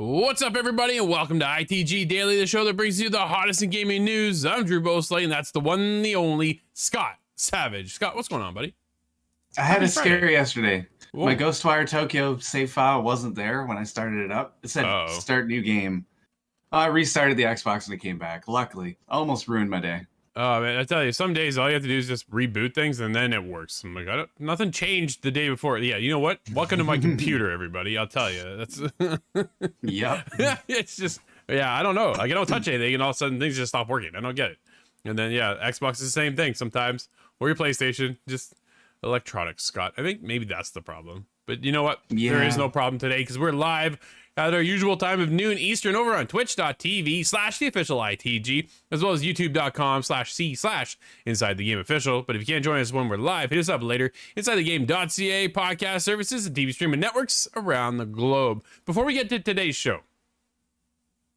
What's up, everybody, and welcome to ITG Daily, the show that brings you the hottest in gaming news. I'm Drew Bosley, and that's the one, the only Scott Savage. Scott, what's going on, buddy? I had a scare yesterday. Whoa. My Ghostwire Tokyo save file wasn't there when I started it up. It said start new game. I restarted the Xbox and it came back. Luckily, almost ruined my day. Oh, man, I tell you, some days all you have to do is just reboot things and then it works. I'm like, nothing changed the day before. Yeah, you know what? Welcome to my computer, everybody. I'll tell you. That's Yep. It's just, yeah, I don't know. Like, I don't touch anything and all of a sudden things just stop working. I don't get it. And then, yeah, Xbox is the same thing sometimes. Or your PlayStation, just electronics, Scott. I think maybe that's the problem. But you know what? Yeah. There is no problem today because we're live at our usual time of noon Eastern over on twitch.tv/theofficialITG, as well as youtube.com/c/InsideTheGameOfficial. But if you can't join us when we're live, hit us up later. InsideTheGame.ca, podcast services, and TV streaming networks around the globe. Before we get to today's show,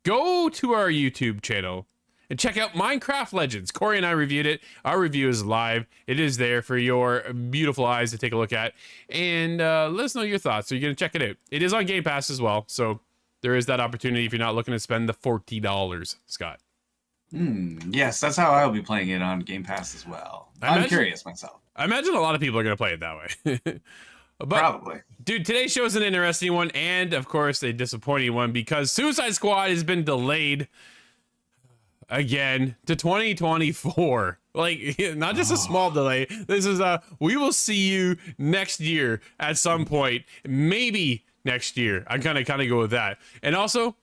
go to our YouTube channel and check out Minecraft Legends. Corey and I reviewed it. Our review is live. It is there for your beautiful eyes to take a look at. And let us know your thoughts. So you're going to check it out. It is on Game Pass as well. So there is that opportunity if you're not looking to spend the $40, Scott. Yes, that's how I'll be playing it on Game Pass as well. I'm curious myself. I imagine a lot of people are going to play it that way. But, probably. Dude, today's show is an interesting one. And, of course, a disappointing one because Suicide Squad has been delayed again to 2024. Like, not just a small delay. This is we will see you next year at some point, maybe next year. I'm kind of go with that. And also,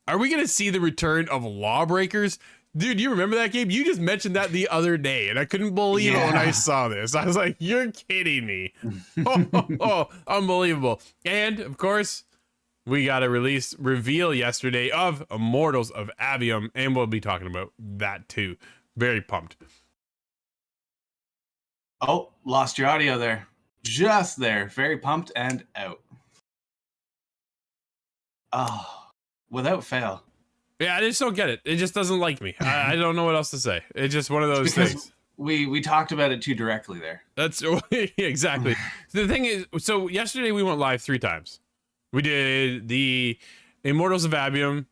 are we gonna see the return of LawBreakers? Dude, you remember that game? You just mentioned that the other day, and I couldn't believe it when I saw this. I was like, you're kidding me. Unbelievable. And of course, we got a reveal yesterday of Immortals of Aveum, and we'll be talking about that too. Very pumped. Oh, lost your audio there. Just there. Very pumped and out. Oh, without fail. Yeah, I just don't get it. It just doesn't like me. I don't know what else to say. It's just one of those things. We talked about it too directly there. That's exactly. The thing is, so yesterday we went live 3 times. We did the Immortals of Aveum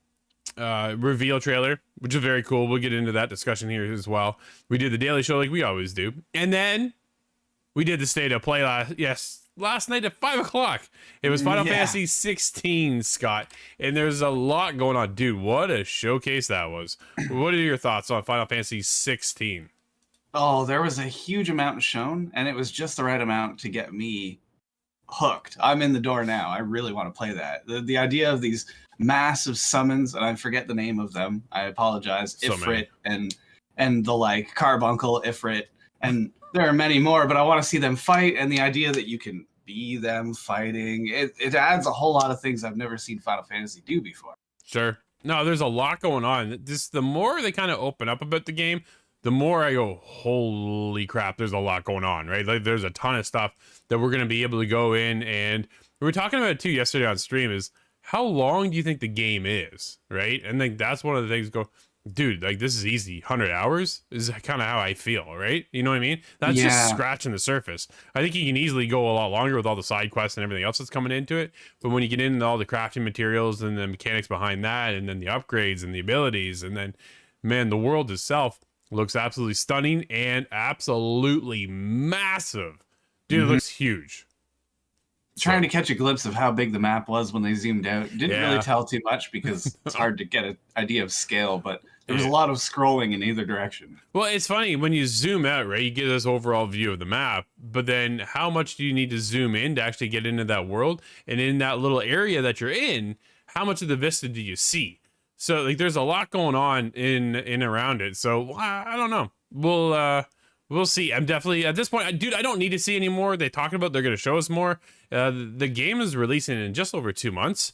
reveal trailer, which is very cool. We'll get into that discussion here as well. We did the daily show like we always do. And then we did the state of play last night at 5 o'clock. It was Final Fantasy 16, Scott. And there's a lot going on. Dude, what a showcase that was. What are your thoughts on Final Fantasy 16? Oh, there was a huge amount shown, and it was just the right amount to get me hooked. I'm in the door now. I really want to play that. The idea of these massive summons, and I forget the name of them. I apologize. So Ifrit and the like Carbuncle, Ifrit, and there are many more, but I want to see them fight, and the idea that you can be them fighting, it adds a whole lot of things I've never seen Final Fantasy do before. Sure. No, there's a lot going on. The more they kind of open up about the game, the more I go, holy crap, there's a lot going on, right? Like, there's a ton of stuff that we're going to be able to go in, and we were talking about it too yesterday on stream, is how long do you think the game is, right? And like, that's one of the things dude, like, this is easy. 100 hours is kind of how I feel, right? You know what I mean? That's just scratching the surface. I think you can easily go a lot longer with all the side quests and everything else that's coming into it. But when you get into all the crafting materials and the mechanics behind that, and then the upgrades and the abilities, and then, man, the world itself looks absolutely stunning and absolutely massive. Dude, it looks huge. Trying to catch a glimpse of how big the map was when they zoomed out. Didn't really tell too much because it's hard to get an idea of scale, but there was a lot of scrolling in either direction. Well, it's funny when you zoom out, right? You get this overall view of the map, but then how much do you need to zoom in to actually get into that world? And in that little area that you're in, how much of the vista do you see? So like, there's a lot going on in around it. So I don't know. We'll see. I'm definitely at this point, dude, I don't need to see anymore. They're talking about they're going to show us more. The game is releasing in just over 2 months,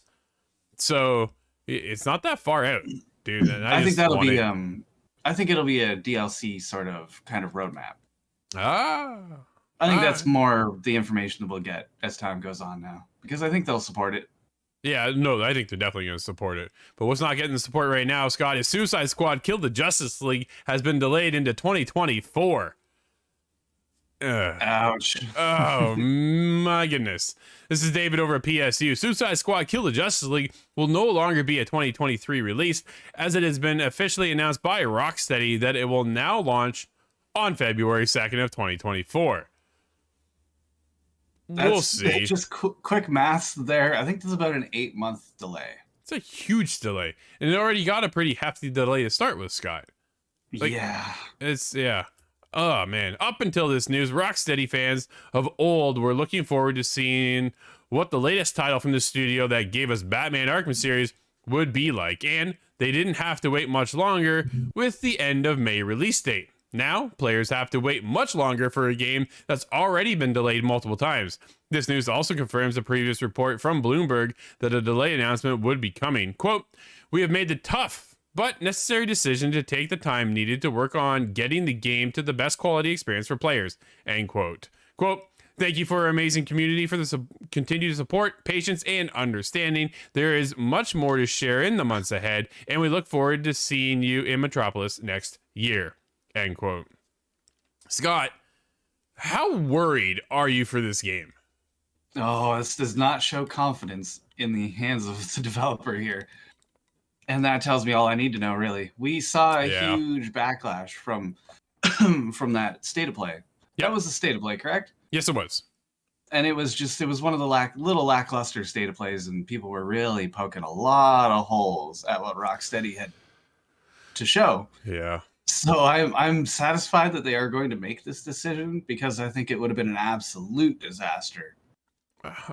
so it's not that far out, dude. I think that'll be I think it'll be a DLC sort of kind of roadmap. I think that's more the information that we'll get as time goes on now, because I think they'll support it. Yeah, no, I think they're definitely going to support it. But what's not getting the support right now, Scott, is Suicide Squad Killed the Justice League has been delayed into 2024. Ugh. Ouch. Oh my goodness. This is David over at PSU. Suicide Squad Kill the Justice League will no longer be a 2023 release, as it has been officially announced by Rocksteady that it will now launch on February 2nd of 2024. We'll see. Just quick maths there. I think there's about an 8-month delay. It's a huge delay. And it already got a pretty hefty delay to start with, Scott. Yeah. Yeah. Oh, man. Up until this news, Rocksteady fans of old were looking forward to seeing what the latest title from the studio that gave us Batman Arkham series would be like. And they didn't have to wait much longer with the end of May release date. Now, players have to wait much longer for a game that's already been delayed multiple times. This news also confirms a previous report from Bloomberg that a delay announcement would be coming. Quote, "We have made the tough but necessary decision to take the time needed to work on getting the game to the best quality experience for players." End quote. Quote, "Thank you for our amazing community for the continued support, patience, and understanding. There is much more to share in the months ahead, and we look forward to seeing you in Metropolis next year." End quote. Scott, how worried are you for this game? Oh, this does not show confidence in the hands of the developer here. And that tells me all I need to know, really. We saw a huge backlash from from that state of play. Yep. That was the state of play, correct? Yes, it was. And it was one of the little lackluster state of plays, and people were really poking a lot of holes at what Rocksteady had to show. Yeah. So I'm satisfied that they are going to make this decision, because I think it would have been an absolute disaster.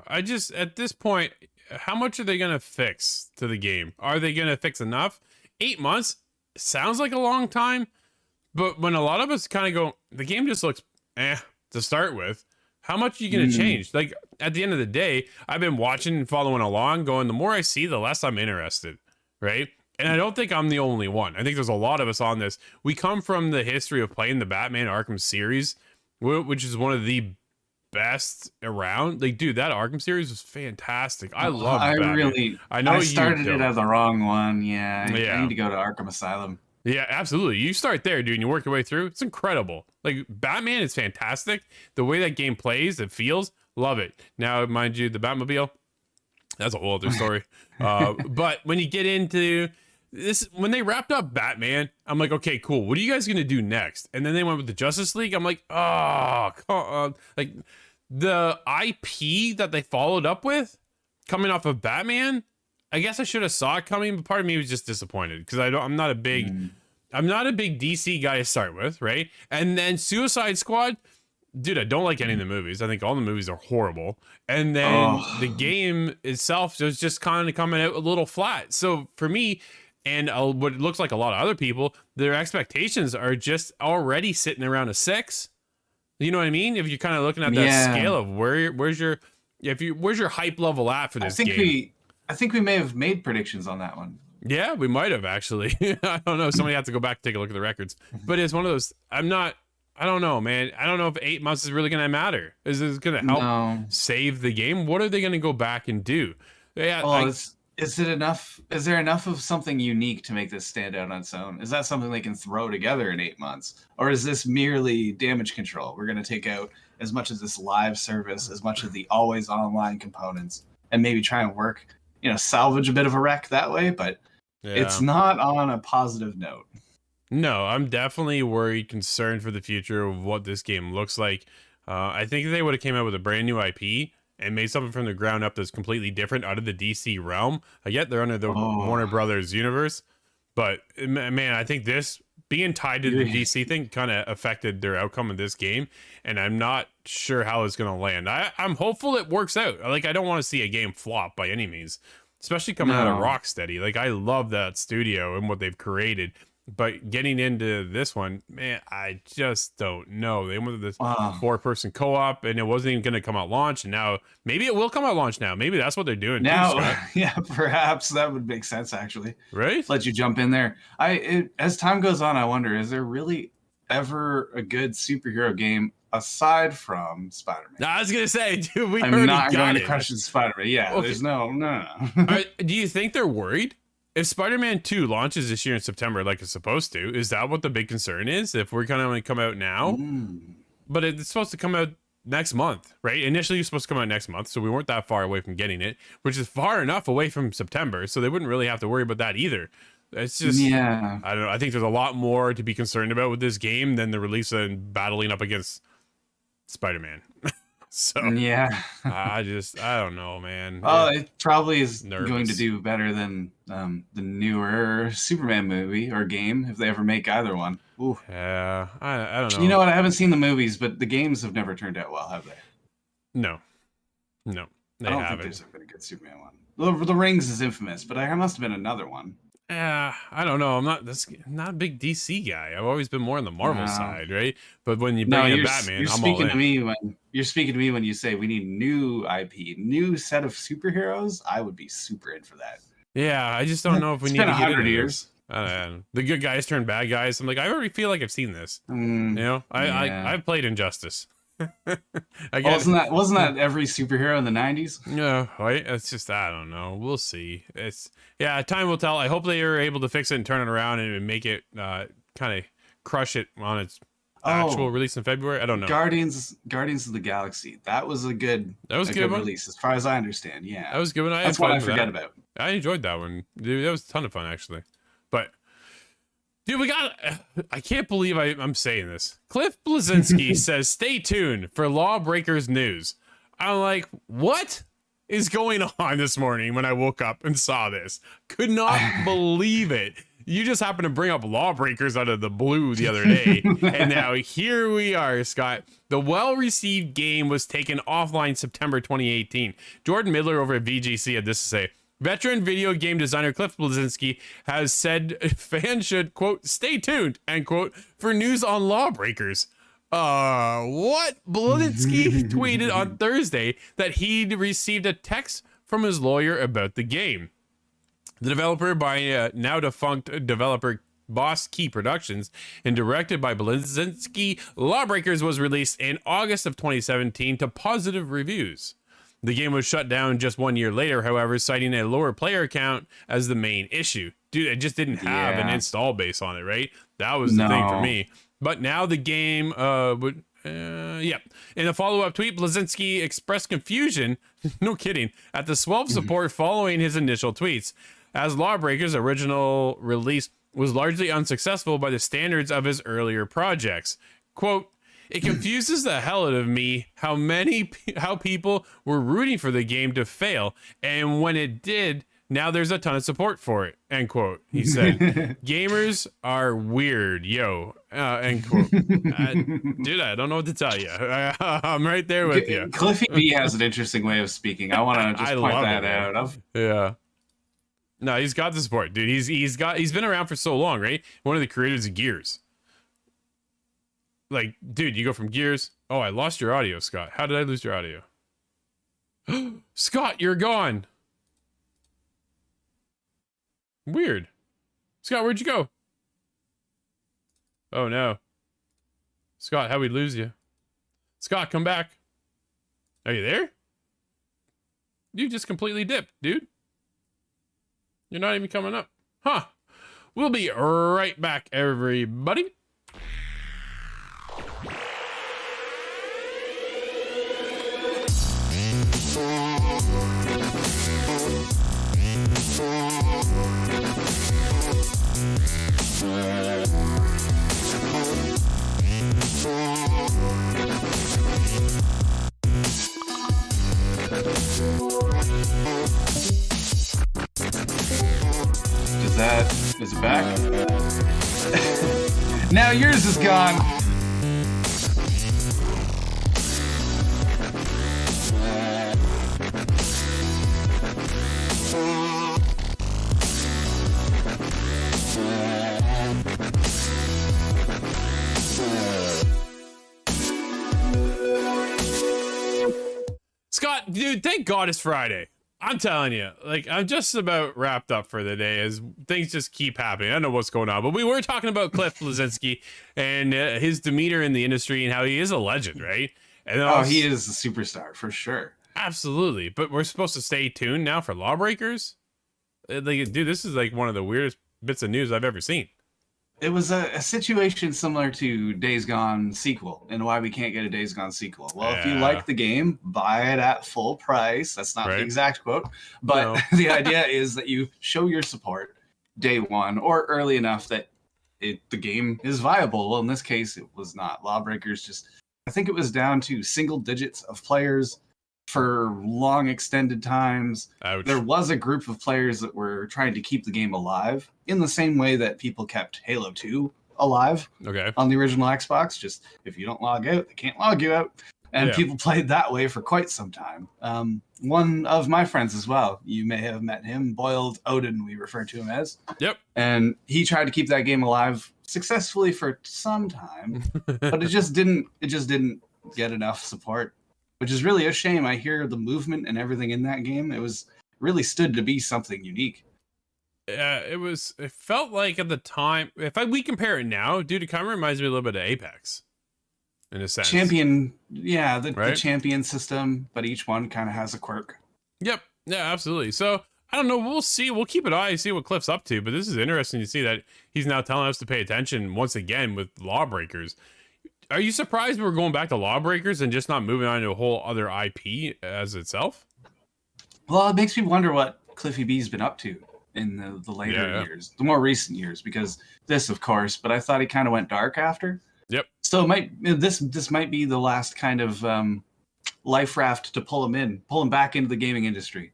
I just, at this point, how much are they going to fix to the game? Are they going to fix enough? 8 months sounds like a long time, but when a lot of us kind of go, the game just looks to start with, how much are you going to change? Like, at the end of the day, I've been watching and following along, going, the more I see, the less I'm interested, right? And I don't think I'm the only one. I think there's a lot of us on this. We come from the history of playing the Batman Arkham series, which is one of the best around. Like, dude, that Arkham series was fantastic. I love Batman. I started it as the wrong one. I need to go to Arkham Asylum. Yeah, absolutely. You start there, dude, and you work your way through. It's incredible. Like, Batman is fantastic. The way that game plays, it feels, love it. Now, mind you, the Batmobile, that's a whole other story. But when you get into this, when they wrapped up Batman, I'm like, okay, cool. What are you guys going to do next? And then they went with the Justice League. I'm like, oh, come on. Like, the IP that they followed up with coming off of Batman, I guess I should have saw it coming, but part of me was just disappointed because I'm not a big DC guy to start with, right? And then Suicide Squad, dude, I don't like any of the movies. I think all the movies are horrible. And then the game itself was just kind of coming out a little flat. So for me, and what it looks like a lot of other people, their expectations are just already sitting around a 6. You know what I mean? If you're kind of looking at that scale of where's your hype level at for this game? I think we may have made predictions on that one. Yeah, we might have actually. I don't know. Somebody has to go back and take a look at the records. But it's one of those. I don't know, man. I don't know if 8 months is really going to matter. Is this going to help save the game? What are they going to go back and do? Yeah. Well, is it enough? Is there enough of something unique to make this stand out on its own? Is that something they can throw together in 8 months? Or is this merely damage control? We're going to take out as much of this live service, as much of the always online components, and maybe try and work, salvage a bit of a wreck that way. But it's not on a positive note. No, I'm definitely worried, concerned for the future of what this game looks like. I think if they would have came out with a brand new IP and made something from the ground up that's completely different out of the DC realm. I get they're under the Warner Brothers universe, but man, I think this being tied to the DC thing kind of affected their outcome of this game, and I'm not sure how it's going to land. I'm hopeful it works out. Like, I don't want to see a game flop by any means, especially coming out of Rocksteady. Like, I love that studio and what they've created. But getting into this one, man, I just don't know. They went with this 4-person co-op, and it wasn't even going to come out launch. And now maybe it will come out launch now. Maybe that's what they're doing now. Perhaps that would make sense, actually. Right? Let you jump in there. As time goes on, I wonder, is there really ever a good superhero game aside from Spider-Man? I was going to say, dude, I'm not going to question Spider-Man. Yeah, okay. There's no. Do you think they're worried? If Spider-Man 2 launches this year in September like it's supposed to, is that what the big concern is? If we're going to come out now? but it's supposed to come out next month, right? Initially, it's supposed to come out next month, so we weren't that far away from getting it, which is far enough away from September, so they wouldn't really have to worry about that either. It's just, Yeah. I don't know. I think there's a lot more to be concerned about with this game than the release and battling up against Spider-Man. So Yeah. I don't know, man. Oh, it probably is Nervous. going to do better than the newer Superman movie or game if they ever make either one. Ooh. Yeah, I don't know. You know what? I haven't seen the movies, but the games have never turned out well, have they? No, they I don't haven't. think there's been a good Superman one. The Rings is infamous, but there must have been another one. Yeah, I don't know. I'm not a big DC guy. I've always been more on the Marvel side, right? But when you bring in Batman, you're I'm speaking all in. to me when you're speaking to me when you say we need new IP, new set of superheroes. I would be super in for that. Yeah, I just don't know if we It's need been to get 100 into years. this. The good guys turn bad guys. I'm like, I already feel like I've seen this. You know, I've played Injustice. Wasn't that every superhero in the 90s? Yeah, right. It's just, I don't know. We'll see. Time will tell. I hope they are able to fix it and turn it around and make it kind of crush it on its actual release in February. I don't know. Guardians of the Galaxy. That was a good release, as far as I understand. Yeah, that was good. That's what I forget about. I enjoyed that one, dude. That was a ton of fun, actually. But dude, I can't believe I'm saying this. Cliff Bleszinski says, stay tuned for LawBreakers news. I'm like, what is going on this morning when I woke up and saw this? Could not believe it. You just happened to bring up LawBreakers out of the blue the other day. And now here we are, Scott. The well-received game was taken offline September 2018. Jordan Midler over at VGC had this to say. Veteran video game designer Cliff Bleszinski has said fans should, quote, stay tuned, end quote, for news on LawBreakers. What? Bleszinski tweeted on Thursday that he'd received a text from his lawyer about the game. The developer by now defunct developer Boss Key Productions and directed by Bleszinski, LawBreakers was released in August of 2017 to positive reviews. The game was shut down just 1 year later, however, citing a lower player count as the main issue. Dude, it just didn't have an install base on it, right? That was the thing for me. But now the game would... In a follow-up tweet, Bleszinski expressed confusion, no kidding, at the swell of support following his initial tweets, as LawBreakers' original release was largely unsuccessful by the standards of his earlier projects. Quote, it confuses the hell out of me how people were rooting for the game to fail, and when it did, now there's a ton of support for it, end quote. He said, gamers are weird, yo, end quote. Dude, I don't know what to tell you. I'm right there with you. Cliffy B has an interesting way of speaking. I want to just point that out. Yeah. No, he's got the support, dude. He's been around for so long, right? One of the creators of Gears. Like, dude, you go from Gears. Oh, I lost your audio, Scott. How did I lose your audio? Scott, you're gone. Weird. Scott, where'd you go? Oh, no. Scott, how'd we lose you? Scott, come back. Are you there? You just completely dipped, dude. You're not even coming up. Huh. We'll be right back, everybody. Is it back? Now yours is gone. Scott, dude, thank God it's Friday. I'm telling you, like, I'm just about wrapped up for the day as things just keep happening. I don't know what's going on, but we were talking about Cliff Bleszinski and his demeanor in the industry and how he is a legend, right? And he is a superstar for sure. Absolutely. But we're supposed to stay tuned now for LawBreakers? Like, dude, this is like one of the weirdest bits of news I've ever seen. It was a situation similar to Days Gone sequel, and why we can't get a Days Gone sequel. Well, if you Yeah. like the game, buy it at full price. That's not the Right. exact quote, but No. the idea is that you show your support day one or early enough that the game is viable. Well, in this case, it was not. Lawbreakers just, I think it was down to single digits of players for long extended times. Ouch. There was a group of players that were trying to keep the game alive in the same way that people kept Halo 2 alive Okay. on the original Xbox. Just if you don't log out, they can't log you out. And Yeah. people played that way for quite some time. One of my friends as well, you may have met him, Boiled Odin, we refer to him as. Yep. And he tried to keep that game alive successfully for some time, but it just didn't get enough support, which is really a shame. I hear the movement and everything in that game. It was really stood to be something unique. It felt like at the time, we compare it now, dude, it kind of reminds me a little bit of Apex in a sense. Champion, yeah, the Right? champion system, but each one kind of has a quirk. Yep. Yeah, absolutely. So I don't know. We'll see. We'll keep an eye, see what Cliff's up to. But this is interesting to see that he's now telling us to pay attention once again with Lawbreakers. Are you surprised we're going back to Lawbreakers and just not moving on to a whole other IP as itself? Well, it makes me wonder what Cliffy B's been up to in the later years, the more recent years, because this, of course, but I thought he kind of went dark after. Yep. So this might be the last kind of life raft to pull him back into the gaming industry.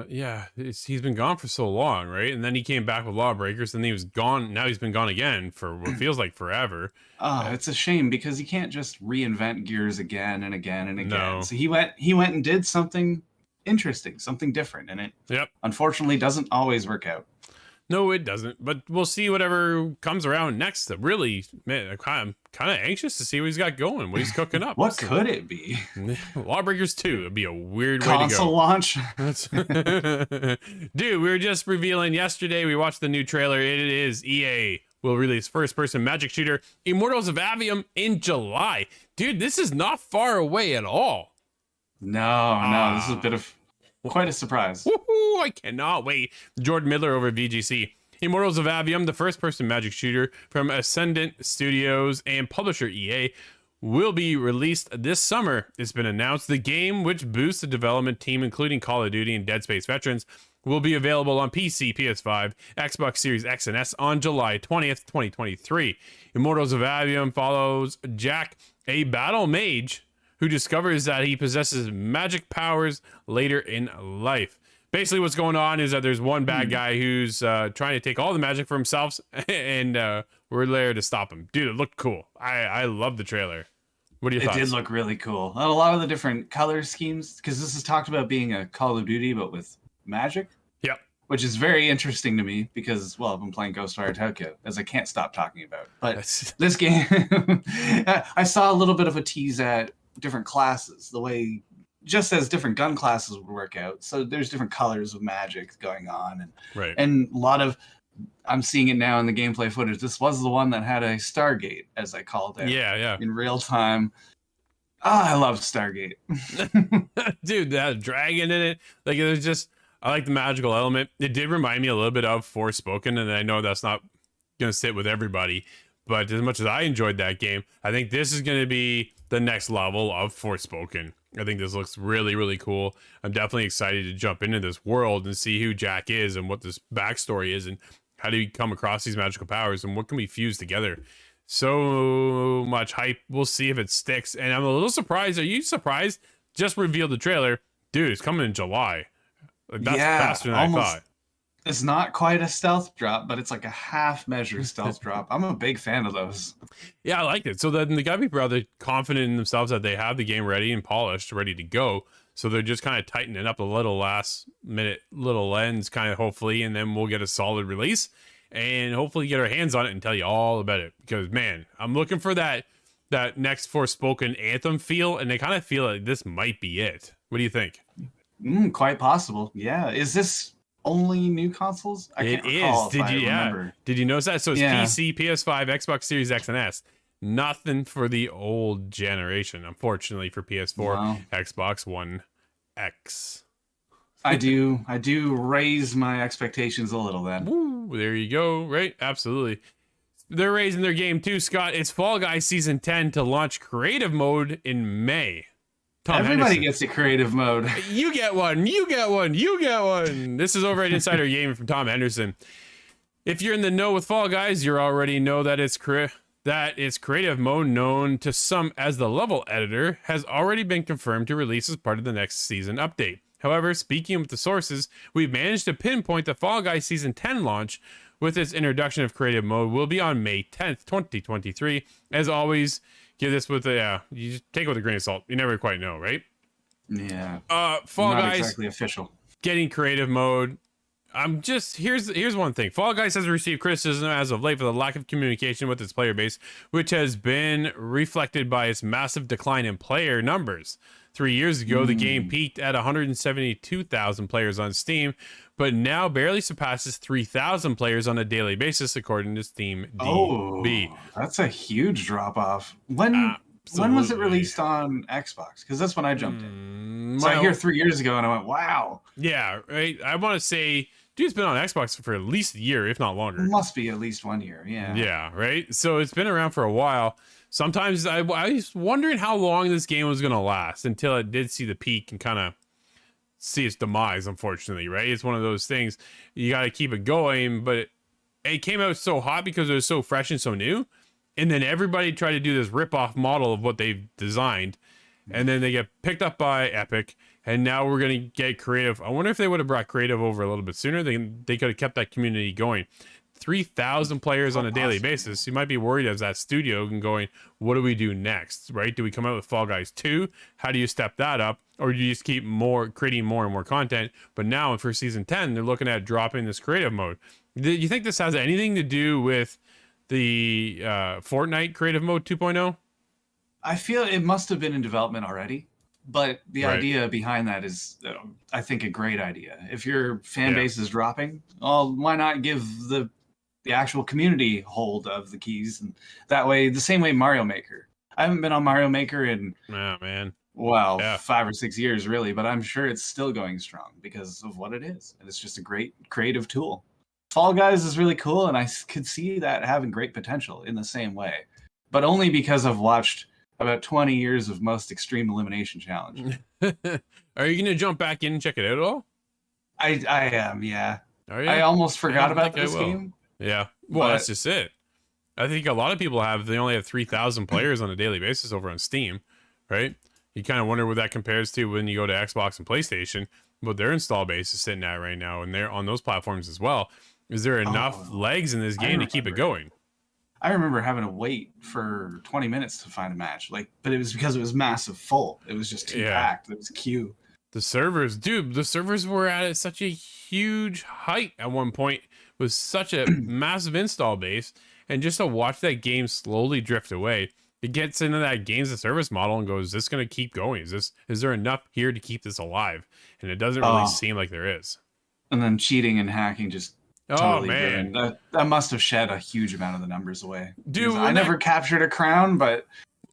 Yeah, he's been gone for so long, right? And then he came back with Lawbreakers, and he was gone. Now he's been gone again for what feels like forever. Oh, it's a shame because you can't just reinvent Gears again and again and again. No. So he went and did something interesting, something different, and it unfortunately doesn't always work out. No, it doesn't. But we'll see whatever comes around next. Really, man, I'm kind of anxious to see what he's got going, what he's cooking up. What could it be? Lawbreakers 2 would be a weird way to Console go. launch? Dude, we were just revealing yesterday, we watched the new trailer. It is EA will release first-person magic shooter Immortals of Aveum in July. Dude, this is not far away at all. No, this is a bit of quite a surprise. Woohoo! I cannot wait. Jordan Miller over at VGC. Immortals of Aveum, the first-person magic shooter from Ascendant Studios and publisher EA, will be released this summer. It's been announced the game, which boosts the development team, including Call of Duty and Dead Space veterans, will be available on PC, PS5, Xbox Series X and S on July 20th, 2023. Immortals of Aveum follows Jack, a battle mage, who discovers that he possesses magic powers later in life. Basically, what's going on is that there's one bad guy who's trying to take all the magic for himself, and we're there to stop him. Dude, it looked cool. I love the trailer. What are your thoughts? It did look really cool. And a lot of the different color schemes, because this is talked about being a Call of Duty, but with magic. Yep. Which is very interesting to me because, well, I've been playing Ghostwire Tokyo, as I can't stop talking about. But this game, I saw a little bit of a tease at different classes, the way just as different gun classes would work out. So there's different colors of magic going on, and a lot of, I'm seeing it now in the gameplay footage. This was the one that had a Stargate, as I called it. Yeah. In real time. I love Stargate. Dude, that dragon in it, like, it was just, I like the magical element. It did remind me a little bit of Forspoken, and I know that's not gonna sit with everybody, but as much as I enjoyed that game, I think this is gonna be the next level of Forspoken. I think this looks really, really cool. I'm definitely excited to jump into this world and see who Jack is and what this backstory is and how do we come across these magical powers and what can we fuse together. So much hype. We'll see if it sticks. And I'm a little surprised. Are you surprised? Just revealed the trailer. Dude, it's coming in July. That's faster than I thought. It's not quite a stealth drop, but it's like a half measure stealth drop. I'm a big fan of those. Yeah, I like it. So then they gotta be rather confident in themselves that they have the game ready and polished, ready to go. So they're just kind of tightening up a little last minute little ends, kind of hopefully, and then we'll get a solid release and hopefully get our hands on it and tell you all about it. Because man, I'm looking for that next Forspoken Anthem feel, and I kind of feel like this might be it. What do you think? Quite possible. Yeah. Is this only new consoles? I can't recall. Did you notice that? So it's PC, PS5, Xbox Series X and S. Nothing for the old generation, unfortunately, for PS4, Xbox One X. I do raise my expectations a little then. Woo, there you go. Right? Absolutely. they're raising their game too, Scott. It's Fall Guys Season 10 to launch creative mode in May. Tom Everybody Henderson. gets a creative mode. You get one. You get one. You get one. This is over at Insider Gaming from Tom Henderson. If you're in the know with Fall Guys, you already know that its creative mode, known to some as the level editor, has already been confirmed to release as part of the next season update. However, speaking with the sources, we've managed to pinpoint the Fall Guys Season 10 launch with its introduction of creative mode will be on May 10th, 2023. As always, give this with a you just take it with a grain of salt. You never quite know, right? Yeah. Fall Not Guys exactly official. getting creative mode. I'm just here's one thing. Fall Guys has received criticism as of late for the lack of communication with its player base, which has been reflected by its massive decline in player numbers. 3 years ago, the game peaked at 172,000 players on Steam, but now barely surpasses 3,000 players on a daily basis, according to Steam DB. Oh, that's a huge drop off. When was it released on Xbox? Because that's when I jumped in. So I hear 3 years ago, and I went, "Wow." Yeah, right. I want to say, dude, it's been on Xbox for at least a year, if not longer. It must be at least 1 year. Yeah. Yeah, right. So it's been around for a while. Sometimes I was wondering how long this game was going to last until it did see the peak and kind of see its demise, unfortunately, right? It's one of those things. You got to keep it going, but it came out so hot because it was so fresh and so new. And then everybody tried to do this rip-off model of what they've designed. And then they get picked up by Epic. And now we're going to get creative. I wonder if they would have brought creative over a little bit sooner. They could have kept that community going. 3,000 players on a daily basis. You might be worried as that studio and going, what do we do next, right? Do we come out with Fall Guys 2? How do you step that up? Or do you just keep creating more and more content? But now for season 10, they're looking at dropping this creative mode. Do you think this has anything to do with the Fortnite creative mode 2.0? I feel it must have been in development already. But the idea behind that is, I think, a great idea. If your fan base is dropping, well, why not give the actual community hold of the keys? And that way, the same way Mario Maker. I haven't been on Mario Maker in, 5 or 6 years, really. But I'm sure it's still going strong because of what it is. And it's just a great creative tool. Fall Guys is really cool, and I could see that having great potential in the same way. But only because I've watched about 20 years of Most Extreme Elimination Challenge. Are you going to jump back in and check it out at all? I am, yeah. Are you? I almost forgot about this game. Yeah. Well, that's just it. I think a lot of people they only have 3,000 players on a daily basis over on Steam, right? You kind of wonder what that compares to when you go to Xbox and PlayStation, what their install base is sitting at right now, and they're on those platforms as well. Is there enough legs in this game to keep it going? I remember having to wait for 20 minutes to find a match, but it was because it was massive full. It was just too packed. It was queue. The servers were at such a huge height at one point with such a massive install base, and just to watch that game slowly drift away, it gets into that games as a service model and goes, is this going to keep going? Is there enough here to keep this alive? And it doesn't really seem like there is. And then cheating and hacking just totally ruined. That must have shed a huge amount of the numbers away. Dude, I never captured a crown, but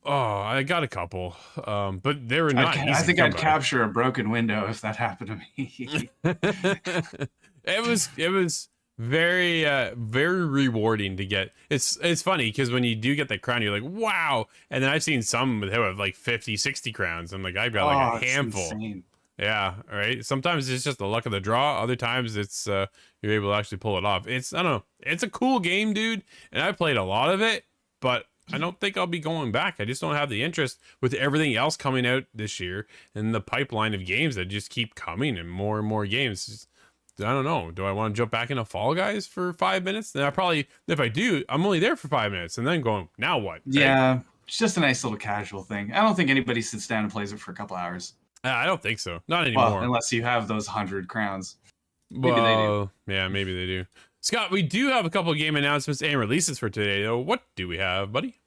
I got a couple. But they were not. I think I'd capture a broken window if that happened to me. It was very very rewarding to get. It's funny because when you do get the crown, you're like, wow. And then I've seen some with like 50, 60 crowns. I'm like, I've got like a handful. Insane. Yeah, all right. Sometimes it's just the luck of the draw. Other times it's you're able to actually pull it off. I don't know. It's a cool game, dude. And I played a lot of it, but I don't think I'll be going back. I just don't have the interest with everything else coming out this year and the pipeline of games that just keep coming and more games. I don't know. Do I want to jump back into Fall Guys for 5 minutes? Then if I do, I'm only there for 5 minutes and then going, now what? Right? Yeah, it's just a nice little casual thing. I don't think anybody sits down and plays it for a couple hours. I don't think so. Not anymore. Well, unless you have those 100 crowns. Maybe they do. Yeah, maybe they do. Scott, we do have a couple of game announcements and releases for today, though. What do we have, buddy?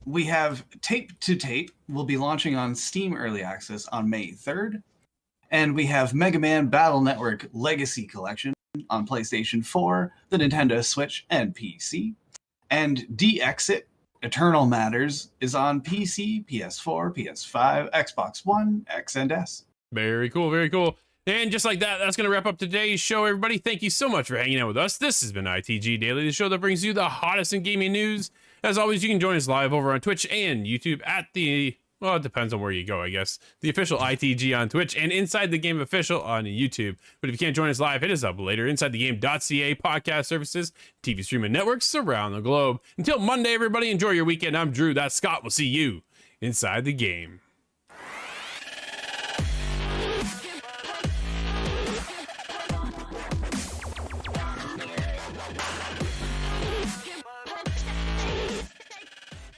We have Tape to Tape will be launching on Steam Early Access on May 3rd. And we have Mega Man Battle Network Legacy Collection on PlayStation 4, the Nintendo Switch, and PC. And De-Exit Eternal Matters is on PC, PS4, PS5, Xbox One, X, and S. Very cool, very cool. And just like that, that's going to wrap up today's show, everybody. Thank you so much for hanging out with us. This has been ITG Daily, the show that brings you the hottest in gaming news. As always, you can join us live over on Twitch and YouTube at the, well, it depends on where you go, I guess, the official ITG on Twitch and Inside the Game official on YouTube. But if you can't join us live, hit us up later. InsideTheGame.ca podcast services, TV streaming networks around the globe. Until Monday, everybody, enjoy your weekend. I'm Drew. That's Scott. We'll see you inside the game.